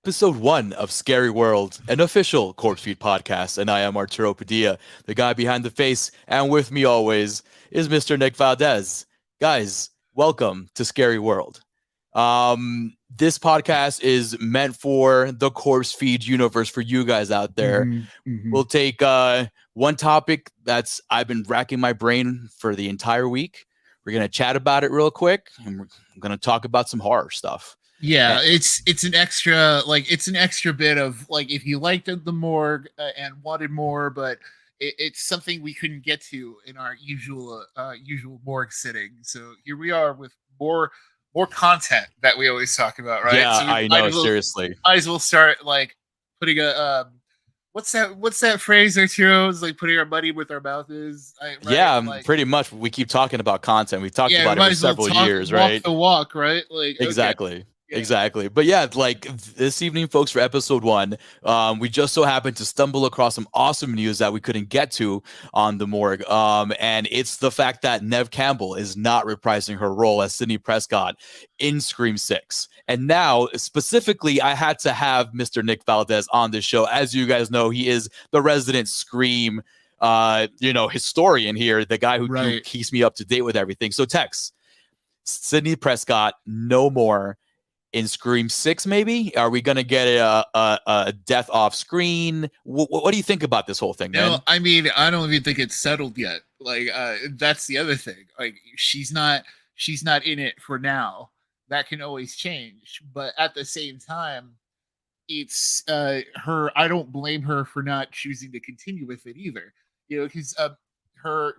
episode 1 of Scary World, an official CorpseFeed podcast, and I am Arturo Padilla, the guy behind the face, and with me always is Mr. Nick Valdez. Guys, welcome to Scary World. This podcast is meant for the CorpseFeed universe for you guys out there. We'll take one topic that's I've been racking my brain for the entire week. We're gonna chat about it real quick, and we're gonna talk about some horror stuff. Yeah, it's an extra bit of like if you liked the morgue and wanted more, but it's something we couldn't get to in our usual morgue sitting. So here we are with more content that we always talk about, right? Yeah, So I know. Seriously, might as well start like putting a what's that phrase, Arturo? It's like putting our money with our mouth is. Right? Yeah, like, pretty much. We keep talking about content. We've talked about it for several years, right? Walk the walk, right? Like Exactly. Okay. Yeah. Exactly. But yeah, like this evening, folks, for episode 1, we just so happened to stumble across some awesome news that we couldn't get to on the morgue. And it's the fact that Neve Campbell is not reprising her role as Sidney Prescott in Scream 6. And now, specifically, I had to have Mr. Nick Valdez on this show. As you guys know, he is the resident Scream historian here, the guy who keeps me up to date with everything. So Tex, Sidney Prescott, no more in Scream 6, maybe? Are we going to get a death off screen? What do you think about this whole thing, man? No, I mean, I don't even think it's settled yet. Like, that's the other thing. Like, she's not in it for now. That can always change. But at the same time, it's her. I don't blame her for not choosing to continue with it either. You know, because her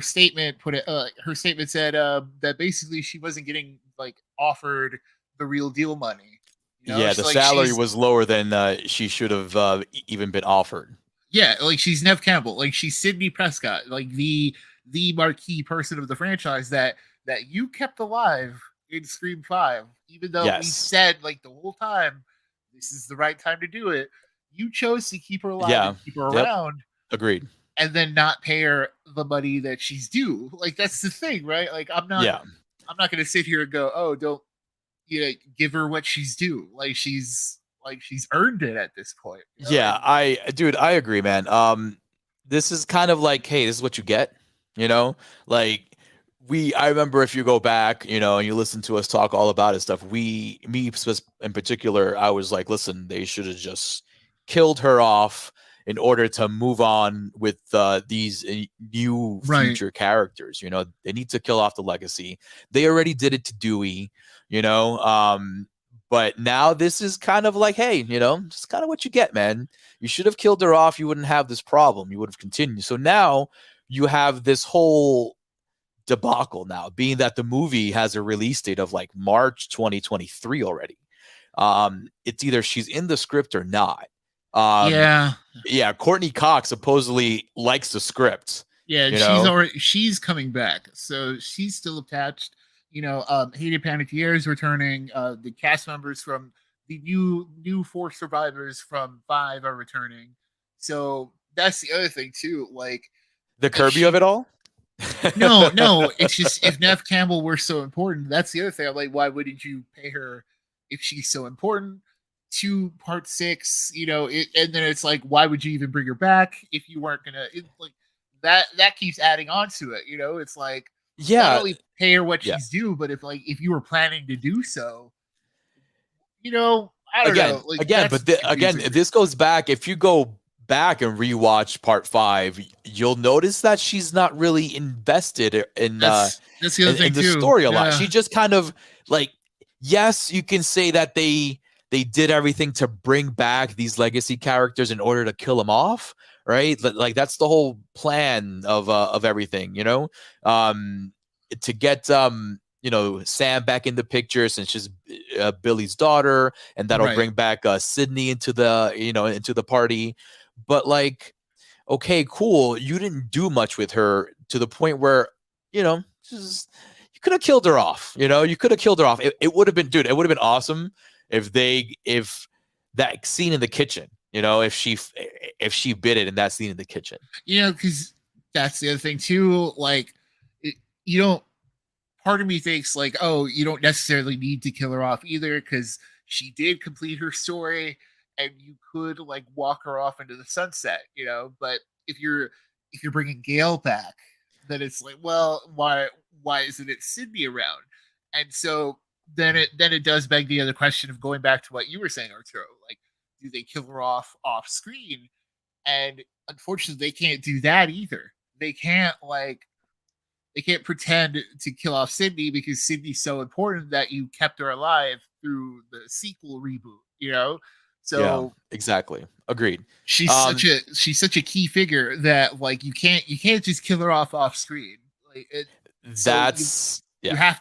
statement her statement said that basically she wasn't getting like offered the real deal money. You know? Yeah, the salary was lower than she should have even been offered. Yeah, like she's Neve Campbell, like she's Sidney Prescott, like the marquee person of the franchise that you kept alive in Scream 5, even though we said like the whole time this is the right time to do it. You chose to keep her alive and keep her around. Agreed. And then not pay her the money that she's due. Like that's the thing, right? Like I'm not going to sit here and go, oh, don't give her what she's due. Like she's earned it at this point. You know? Yeah, I agree, man. This is kind of like, hey, this is what you get. You know, like I remember if you go back, and you listen to us talk all about it stuff. Me in particular, I was like, listen, they should have just killed her off in order to move on with these new future characters. They need to kill off the legacy. They already did it to Dewey. But now this is kind of like, hey, just kind of what you get, man. You should have killed her off. You wouldn't have this problem. You would have continued. So now you have this whole debacle now, being that the movie has a release date of like March 2023 already. It's either she's in the script or not. Yeah. Courtney Cox supposedly likes the script. Yeah, she's coming back. So she's still attached. Hayden Panettiere is returning. The cast members from the new 4 survivors from 5 are returning. So that's the other thing too. Like the Kirby of it all. No. It's just if Neve Campbell were so important, that's the other thing. I'm like, why wouldn't you pay her if she's so important? To part 6, and then it's like, why would you even bring her back if you weren't gonna? Like that keeps adding on to it. It's like. Not only pay her what she's due, but if you were planning to do so, I don't know. Like, this goes back. If you go back and rewatch part 5, you'll notice that she's not really invested in that's the other thing in the too. story a lot. She just kind of like, yes, you can say that they did everything to bring back these legacy characters in order to kill them off. Right, like that's the whole plan of everything, to get Sam back in the picture since she's Billy's daughter, and that'll bring back Sidney into the party. But like, okay, cool, you didn't do much with her to the point where you could have killed her off. You could have killed her off. It would have been, dude. It would have been awesome if that scene in the kitchen. If she bit it in that scene in the kitchen. Because that's the other thing too. Like, part of me thinks like, oh, you don't necessarily need to kill her off either, because she did complete her story, and you could like walk her off into the sunset, you know. But if you're bringing Gail back, then it's like, well, why isn't it Sidney around? And so then it does beg the other question of going back to what you were saying, Arturo. Like, do they kill her off screen? And unfortunately, they can't do that either. They can't pretend to kill off Sidney because Sidney's so important that you kept her alive through the sequel reboot, you know? Yeah, So exactly. Agreed. she's such a key figure that like you can't just kill her off screen. Like That's you have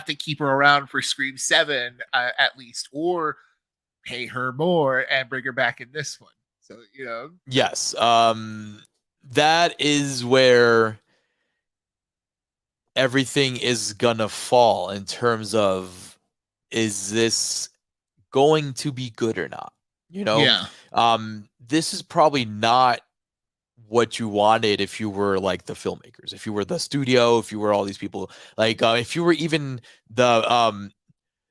to keep her around for Scream 7 at least, or pay her more and bring her back in this one. So, you know. Yes. That is where everything is gonna fall in terms of, is this going to be good or not? You know, Yeah. This is probably not what you wanted if you were like the filmmakers, if you were the studio, if you were all these people, like if you were even the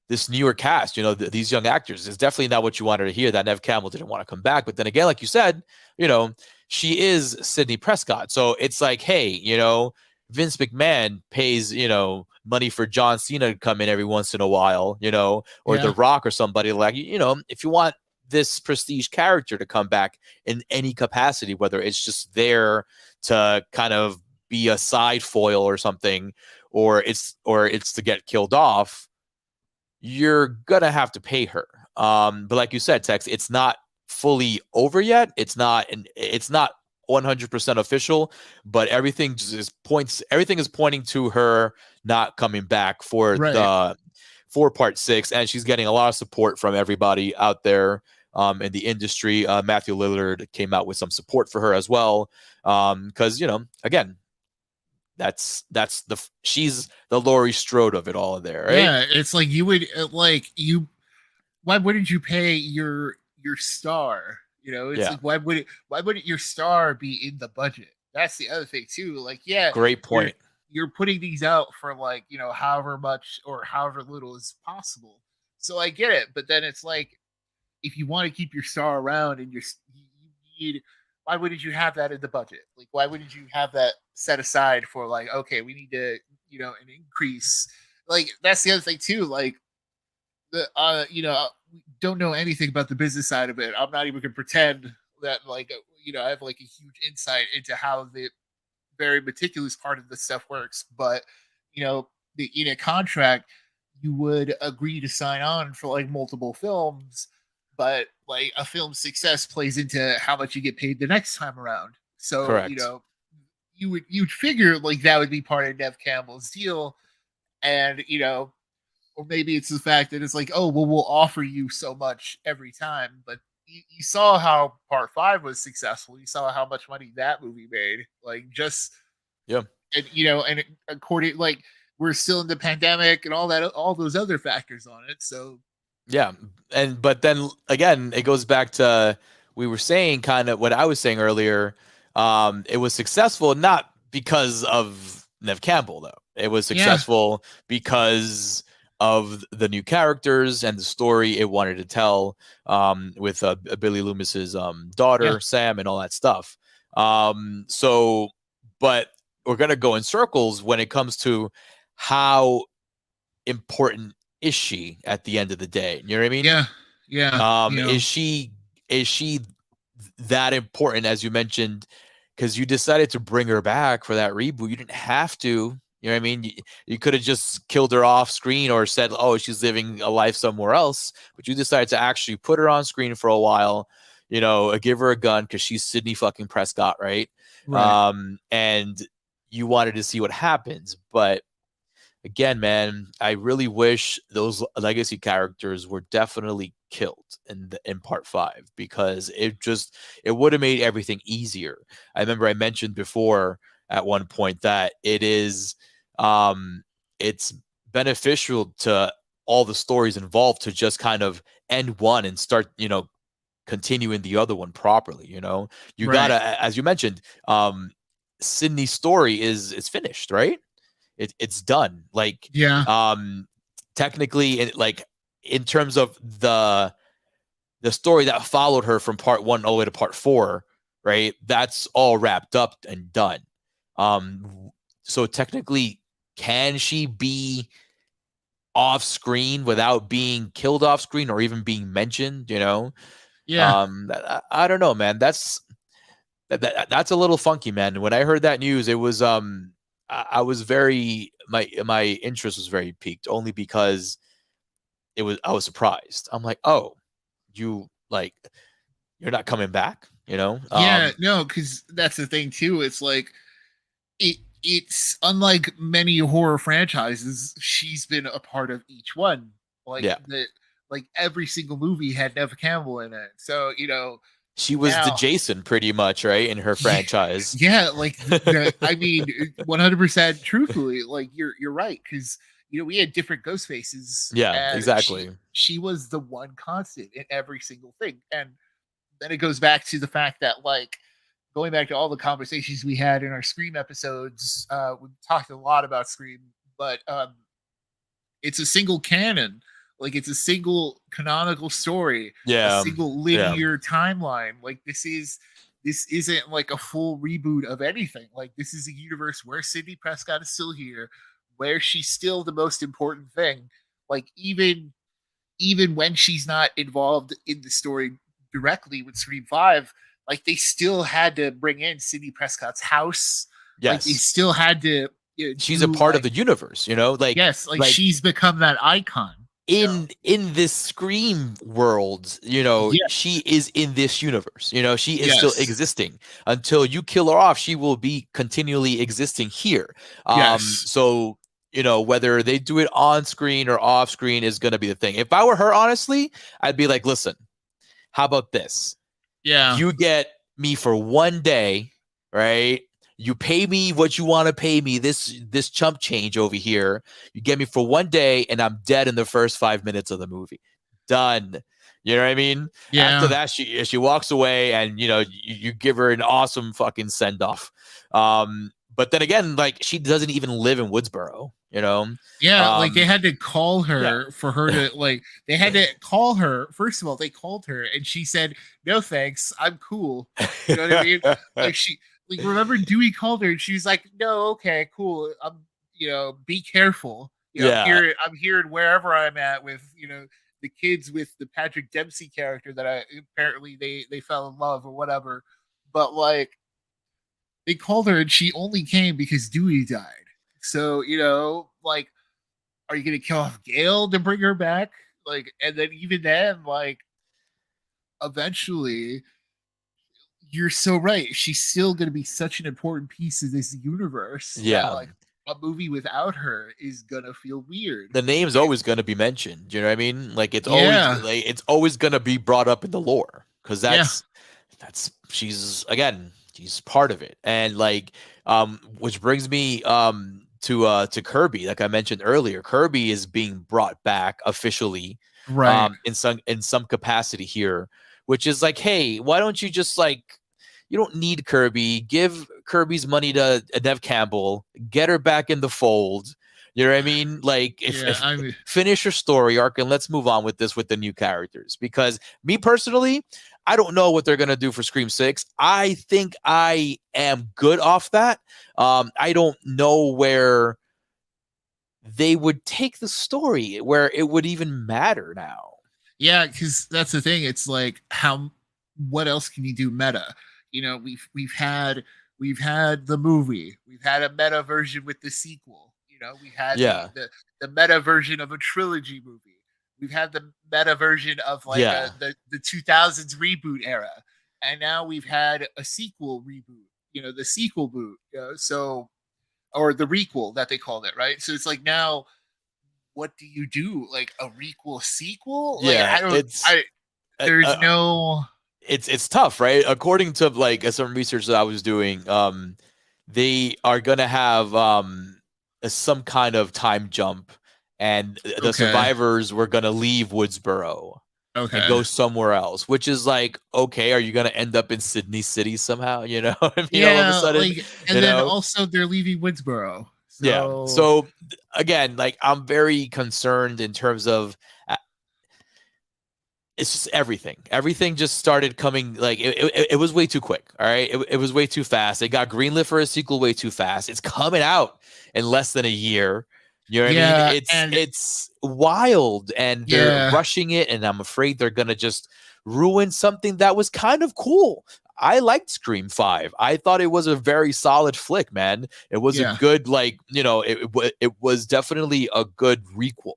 this newer cast, you know, these young actors. Is definitely not what you wanted to hear, that Neve Campbell didn't want to come back. But then again, like you said, you know, she is Sidney Prescott. So it's like, hey, you know, Vince McMahon pays, you know, money for John Cena to come in every once in a while, you know, or The Rock or somebody, like, you know, if you want this prestige character to come back in any capacity, whether it's just there to kind of be a side foil or something, or it's to get killed off, you're gonna have to pay her. But like you said, Tex, it's not fully over yet. It's not 100% official, but everything is pointing to her not coming back for part 6, and she's getting a lot of support from everybody out there in the industry. Matthew Lillard came out with some support for her as well, because, you know, again, she's the Laurie Strode of it all there, right? Yeah, it's like you would why wouldn't you pay your star? You know, it's like why wouldn't your star be in the budget? That's the other thing too. Like, yeah, great point. You're putting these out for like, you know, however much or however little is possible. So I get it, but then it's like, if you want to keep your star around and you need, why wouldn't you have that in the budget? Like, why wouldn't you have that set aside for like, okay, we need to, you know, an increase. Like, that's the other thing too. Like, the you know, don't know anything about the business side of it. I'm not even gonna pretend that like, you know, I have like a huge insight into how the very meticulous part of the stuff works. But, you know, in a contract, you would agree to sign on for like multiple films, but like a film's success plays into how much you get paid the next time around. So, correct, you know, you'd figure like that would be part of Neve Campbell's deal. And, you know, or maybe it's the fact that it's like, oh, well, we'll offer you so much every time. But you saw how part 5 was successful. You saw how much money that movie made. Like, just, and, you know, and according, like, we're still in the pandemic and all that, all those other factors on it. So, yeah. But then again, it goes back to, we were saying kind of what I was saying earlier. It was successful not because of Neve Campbell, though. It was successful because of the new characters and the story it wanted to tell, with Billy Loomis's daughter, Sam, and all that stuff. So, but we're gonna go in circles when it comes to how important is she at the end of the day? You know what I mean? Yeah. You know. Is she that important, as you mentioned? Because you decided to bring her back for that reboot. You didn't have to. You know what I mean? You could have just killed her off screen or said, oh, she's living a life somewhere else. But you decided to actually put her on screen for a while, you know, give her a gun because she's Sidney fucking Prescott, right? And you wanted to see what happens. But again, man, I really wish those legacy characters were definitely killed in part 5, because it would have made everything easier. I remember I mentioned before at one point that it's beneficial to all the stories involved to just kind of end one and start, you know, continuing the other one properly. You know, you gotta, as you mentioned, Sidney's story is finished, right? It's done. Like, technically, like, in terms of the story that followed her from part 1 all the way to part 4, right? That's all wrapped up and done. So technically, can she be off screen without being killed off screen or even being mentioned? Yeah. I don't know, man. That's a little funky, man. When I heard that news, it was I was very my interest was very piqued, only because I was surprised. I'm like, oh, you're not coming back, Yeah, no, because that's the thing too. It's like it's unlike many horror franchises. She's been a part of each one. Like Yeah. like every single movie had Neve Campbell in it. So She was the now, Jason pretty much, right, in her franchise. yeah, like I mean, 100% truthfully, like you're right, because we had different ghost faces. Yeah, And exactly. she was the one constant in every single thing. And then it goes back to the fact that, like, going back to all the conversations we had in our Scream episodes, we talked a lot about Scream, but it's a single canon. Like, it's a single canonical story, a Yeah. single linear timeline. Like, this isn't like a full reboot of anything. Like, this is a universe where Sidney Prescott is still here, where she's still the most important thing. Like, even when she's not involved in the story directly with Scream 5, like, they still had to bring in Sidney Prescott's house. Yes. Like, they still had to. She's a part of the universe, Like, yes, like she's become that icon. In this Scream world, she is in this universe. She is still existing. Until you kill her off, she will be continually existing here. So whether they do it on screen or off screen is going to be the thing. If I were her, honestly, I'd be like, listen, how about this? Yeah. You get me for one day, right? You pay me what you want to pay me, this chump change over here. You get me for one day, and I'm dead in the first 5 minutes of the movie. Done. You know what I mean? Yeah. After that, she walks away, and you give her an awesome fucking send off. But then again, like, she doesn't even live in Woodsboro. Yeah, like, they had to call her for her to, like, they had to call her. First of all, they called her, and she said, "No thanks, I'm cool." You know what I mean? Like, remember Dewey called her and she was like, "No, okay, cool. Be careful. I'm here wherever I'm at with, the kids with the Patrick Dempsey character that apparently they fell in love or whatever." But, like, they called her and she only came because Dewey died. So, like, are you going to kill off Gail to bring her back? Like, and then even then, like, eventually, you're so right. She's still going to be such an important piece of this universe. Yeah. That, like, a movie without her is going to feel weird. The name's always going to be mentioned. You know what I mean? Like, it's always going to be brought up in the lore, because that's she's part of it. And, like, which brings me to Kirby. Like I mentioned earlier, Kirby is being brought back officially, right, in some capacity here, which is like, hey, why don't you just, like, you don't need Kirby. Give Kirby's money to Neve Campbell. Get her back in the fold. You know what I mean? Like, finish your story arc and let's move on with this with the new characters. Because me personally, I don't know what they're going to do for Scream 6. I think I am good off that. I don't know where they would take the story, where it would even matter now. Yeah, because that's the thing. It's like, what else can you do meta? We've had the movie. We've had a meta version with the sequel. We had the meta version of a trilogy movie. We've had the meta version of, like, the 2000s reboot era, and now we've had a sequel reboot. The sequel boot. So, or the requel that they called it, right? So it's like, now, what do you do? Like, a requel sequel? Like, there's no. It's tough, right? According to, like, some research that I was doing, they are gonna have some kind of time jump, and the survivors were gonna leave Woodsboro and go somewhere else, which is like, okay, are you gonna end up in Sydney City somehow? I mean, all of a sudden, like, and then also they're leaving Woodsboro. So again, like, I'm very concerned in terms of it's just everything just started coming, like it was way too quick. All right, it was way too fast. It got greenlit for a sequel way too fast. It's coming out in less than a year. You know what I mean? Yeah, It's and it's wild, and they're yeah, rushing it, and I'm afraid they're gonna just ruin something that was kind of cool. I liked Scream 5. I thought it was a very solid flick, man. It was a yeah, good, like, it was definitely a good requel.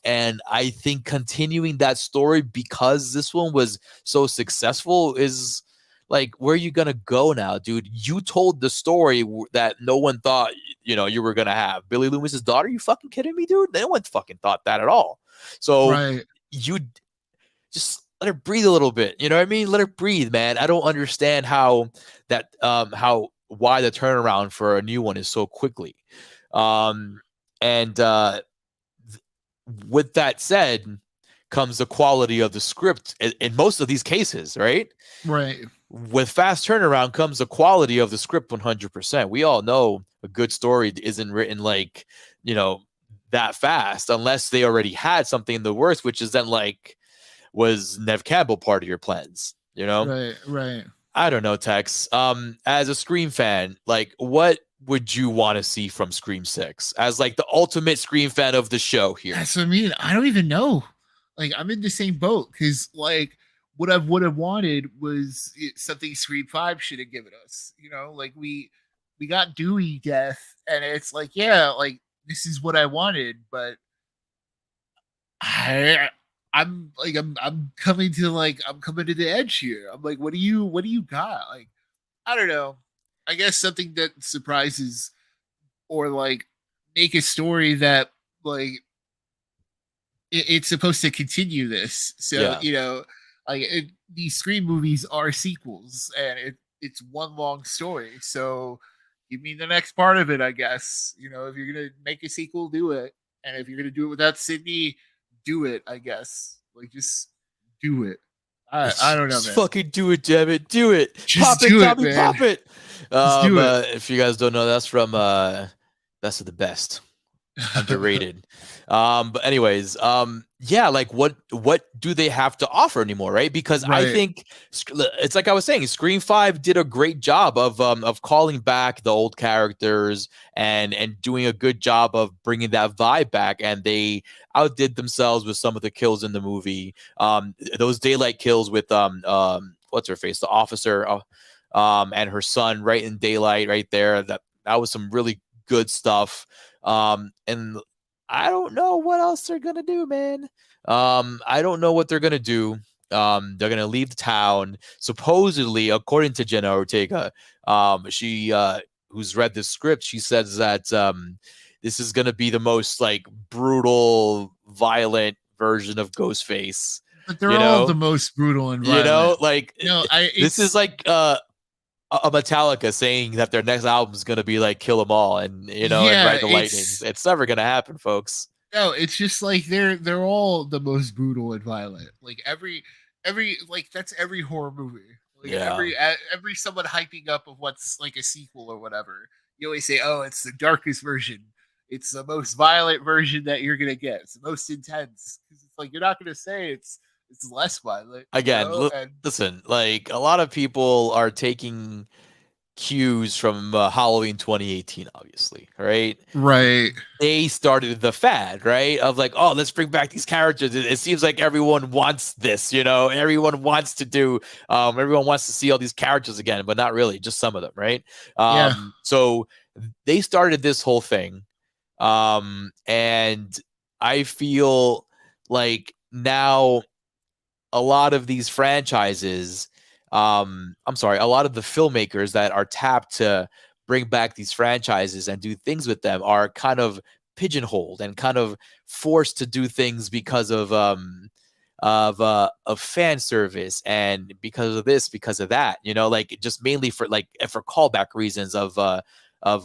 And I think continuing that story, because this one was so successful, is like, where are you gonna go now, dude? You told the story that no one thought, you were gonna have Billy Loomis's daughter. You fucking kidding me, dude? No one fucking thought that at all. So right. you just let her breathe a little bit. You know what I mean? Let her breathe, man. I don't understand why the turnaround for a new one is so quickly. And with that said, comes the quality of the script in most of these cases, right? Right. With fast turnaround comes the quality of the script 100%. We all know a good story isn't written like, that fast, unless they already had something in the works, which is then like, was Neve Campbell part of your plans? Right. Right. I don't know, Tex. As a Scream fan, like, what would you want to see from Scream 6 as like the ultimate Scream fan of the show here? That's what I mean. I don't even know. Like, I'm in the same boat because, like, what I would have wanted was something Scream 5 should have given us. Like we got Dewey death, and it's like, yeah, like this is what I wanted, but I I'm coming to the edge here. I'm like, what do you got? Like, I don't know. I guess something that surprises, or like make a story that, like, it's supposed to continue this. So, Yeah. like, these Scream movies are sequels, and it's one long story. So give me the next part of it, I guess. If you're gonna make a sequel, do it. And if you're gonna do it without Sidney, do it, I guess. Like, just do it. I don't know, Just man. fucking do it, damn it. Do it. Just Pop it, do it, Tommy, man. pop it. Just do it. If you guys don't know, that's from Best of the Best. Underrated. But anyways, yeah, like, what do they have to offer anymore, right? Because I Right. think it's like I was saying, Scream 5 did a great job of calling back the old characters and doing a good job of bringing that vibe back, and they outdid themselves with some of the kills in the movie. Those daylight kills with what's her face, the officer, and her son, right in daylight, right there. That was some really good stuff. And I don't know what else they're gonna do, man. I don't know what they're gonna do. They're gonna leave the town. Supposedly, according to Jenna Ortega, she who's read the script, she says that this is gonna be the most, like, brutal, violent version of Ghostface. But they're You all the know, most brutal and violent. like, No, this is it's like a Metallica saying that their next album is gonna be like Kill 'Em All and yeah, Ride the Lightnings. It's never gonna happen, folks. no, it's just like they're all the most brutal and violent. Like, every like, that's every horror movie. Like, Yeah. every someone hyping up of what's like a sequel or whatever. You always say, "Oh, it's the darkest version. It's the most violent version that you're gonna get. It's the most intense." Because it's like, you're not gonna say it's less violent, Again, And listen, like, a lot of people are taking cues from Halloween 2018, obviously, right? right, They started the fad, right? Of like, oh, let's bring back these characters. It seems like everyone wants this, everyone wants to do, everyone wants to see all these characters again, but not really, just some of them, right? yeah, So they started this whole thing. And I feel like now a lot of these franchises, I'm sorry, a lot of the filmmakers that are tapped to bring back these franchises and do things with them are kind of pigeonholed and kind of forced to do things because of fan service, and because of this, because of that, like, just mainly for callback reasons of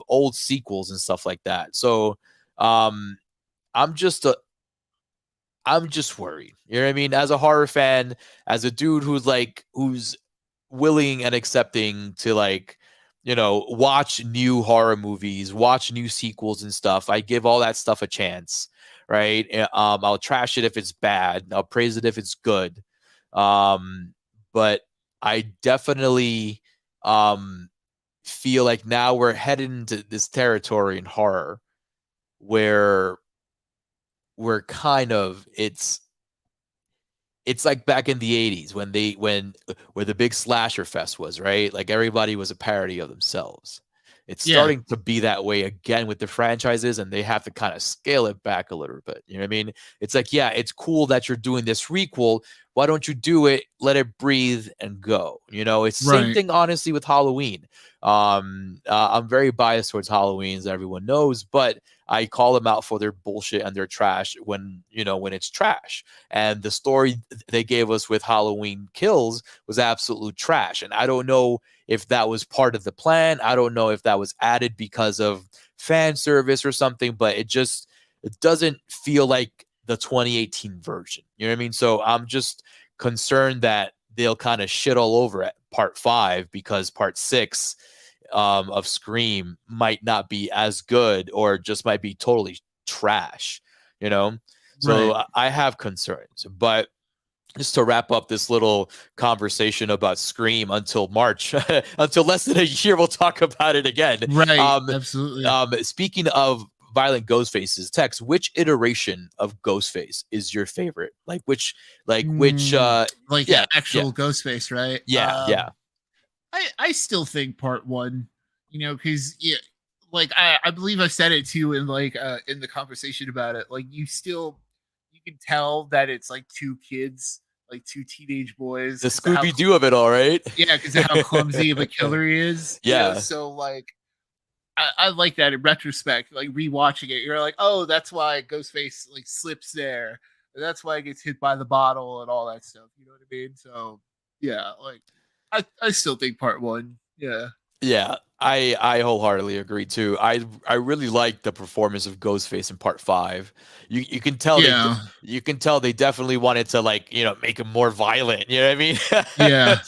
old sequels and stuff like that. So um I'm just I'm just worried. You know what I mean? As a horror fan, as a dude who's willing and accepting to, like, watch new horror movies, watch new sequels and stuff. I give all that stuff a chance, right? I'll trash it if it's bad. I'll praise it if it's good. But I definitely feel like now we're headed into this territory in horror where we're kind of it's like back in the 80s when where the big slasher fest was, right? Like everybody was a parody of themselves. It's starting to be that way again with the franchises, and they have to kind of scale it back a little bit. You know what I mean? It's like, yeah, it's cool that you're doing this requel. Why don't you do it, let it breathe and go? You know, it's the same thing, honestly, with Halloween. I'm very biased towards Halloween, as everyone knows, but I call them out for their bullshit and their trash when it's trash. And the story they gave us with Halloween Kills was absolute trash. And I don't know if that was part of the plan. I don't know if that was added because of fan service or something, but it doesn't feel like the 2018 version. You know what I mean? So I'm just concerned that they'll kind of shit all over at part 5 because part 6 of Scream might not be as good, or just might be totally trash, you know? So I have concerns, but just to wrap up this little conversation about Scream until March, until less than a year, we'll talk about it again. Absolutely. Speaking of violent ghost faces, Tex, which iteration of Ghostface is your favorite? Which actual Ghostface, right? Yeah. I still think part 1, because I believe I said it too in in the conversation about it. Like you can tell that it's like 2 kids, like 2 teenage boys. The Scooby-Doo of it all, right? Yeah, because of how clumsy of a killer he is. Yeah. So I like that in retrospect. Like rewatching it, you're like, oh, that's why Ghostface slips there. That's why he gets hit by the bottle and all that stuff. You know what I mean? So yeah, I still think part 1. Yeah, I wholeheartedly agree too. I really like the performance of Ghostface in part 5. You can tell you can tell they definitely wanted to make him more violent. You know what I mean? Yeah.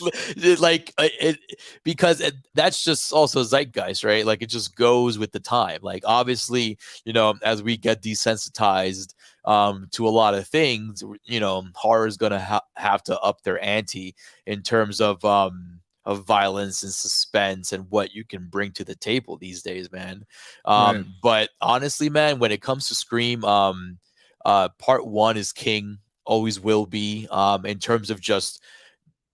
Because that's just also zeitgeist, right? Like it just goes with the time. Like obviously, as we get desensitized to a lot of things, horror is gonna have to up their ante in terms of violence and suspense and what you can bring to the table these days, man. But honestly, man, when it comes to Scream, part 1 is king, always will be, in terms of just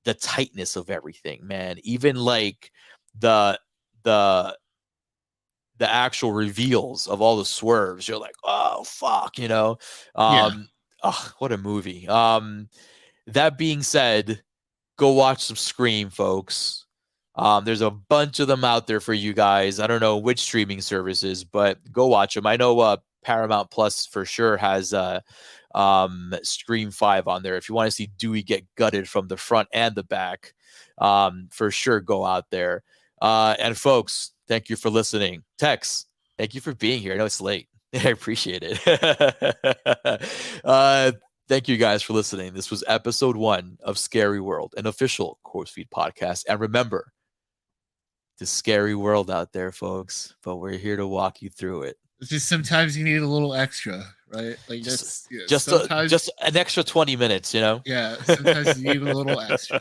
the tightness of everything, man. Even the actual reveals of all the swerves, you're like, oh fuck, what a movie. That being said, go watch some Scream, folks. There's a bunch of them out there for you guys. I don't know which streaming services, but go watch them. I know Paramount Plus for sure has Scream 5 on there. If you want to see Dewey get gutted from the front and the back, for sure go out there. And folks, thank you for listening. Tex, thank you for being here. I know it's late. I appreciate it. Thank you guys for listening. This was episode 1 of Scary World, an official CorpseFeed podcast. And remember, the scary world out there, folks, but we're here to walk you through it. It's just sometimes you need a little extra, right? Just an extra 20 minutes, Yeah, sometimes you need a little extra.